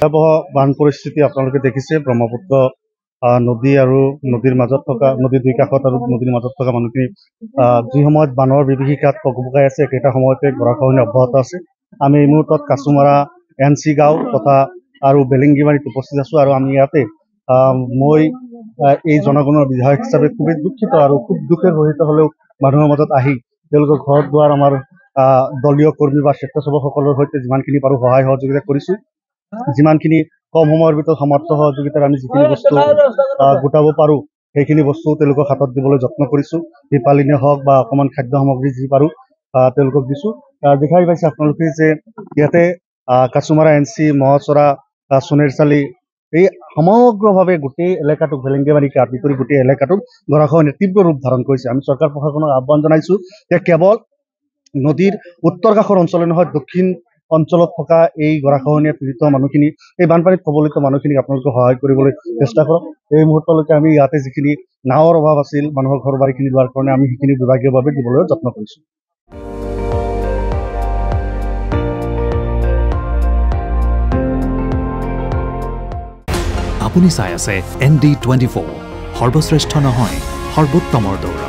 ভয়াবহ বান পৰিস্থিতি আপোনালোকে দেখিছে ব্ৰহ্মপুত্ৰ নদী আৰু নদীৰ মাজত থকা নদীৰ দুই কাষত আৰু নদীৰ মাজত থকা মানুহখিনি যি সময়ত বানৰ বিভীষিকাত পকপকাই আছে একেটা সময়তে গৰাখহনীয়া অব্যাহত আছে। আমি এই মুহূৰ্তত কাছুমাৰা NC গাঁও তথা আৰু বেলিংগিমাৰীত উপস্থিত আছো আৰু আমি ইয়াতে মই এই জনগণৰ বিধায়ক হিচাপে খুবেই দুখিত আৰু খুব দুখেৰ সহিত হলেও মানুহৰ মাজত আহি তেওঁলোকৰ ঘৰত দুৱাৰ আমাৰ দলীয় কৰ্মী বা স্বেচ্ছাসেৱকসকলৰ সৈতে যিমানখিনি পাৰো সহায় সহযোগিতা কৰিছো। যিমানখিনি কম সময়ৰ ভিতৰত সমৰ্থ সহযোগিতাৰ আমি যিখিনি বস্তু গোটাব পাৰো সেইখিনি বস্তু তেওঁলোকক হাতত দিবলৈ যত্ন কৰিছো। দীপালিনে হওক বা অকণমান খাদ্য সামগ্ৰী যি পাৰো তেওঁলোকক দিছো। দেখাই পাইছে আপোনালোকে যে ইয়াতে কাছুমাৰা NC মহচৰা সোণেৰচালি এই সমগ্ৰভাৱে গোটেই এলেকাটোক বেলেংগেমাৰীকে আদি কৰি গোটেই এলেকাটোক গৰাখহনীয়া তীব্ৰ ৰূপ ধাৰণ কৰিছে। আমি চৰকাৰ প্ৰশাসনক আহ্বান জনাইছো যে কেৱল নদীৰ উত্তৰ কাষৰ অঞ্চলে নহয় দক্ষিণ অঞ্চলত থকা এই গৰাখহনীয়া পীড়িত মানুহখিনি এই বানপানীত কবলিত মানুহখিনিক আপোনালোকে সহায় কৰিবলৈ চেষ্টা কৰক। এই মুহূৰ্তলৈকে আমি ইয়াতে যিখিনি নাৱৰ অভাৱ আছিল মানুহৰ ঘৰ বাৰীখিনি লোৱাৰ কাৰণে আমি সেইখিনি বিভাগীয়ভাৱে দিবলৈ যত্ন কৰিছো। আপুনি চাই আছে ND24 সৰ্বশ্ৰেষ্ঠ নহয় সৰ্বোত্তমৰ দৌৰা।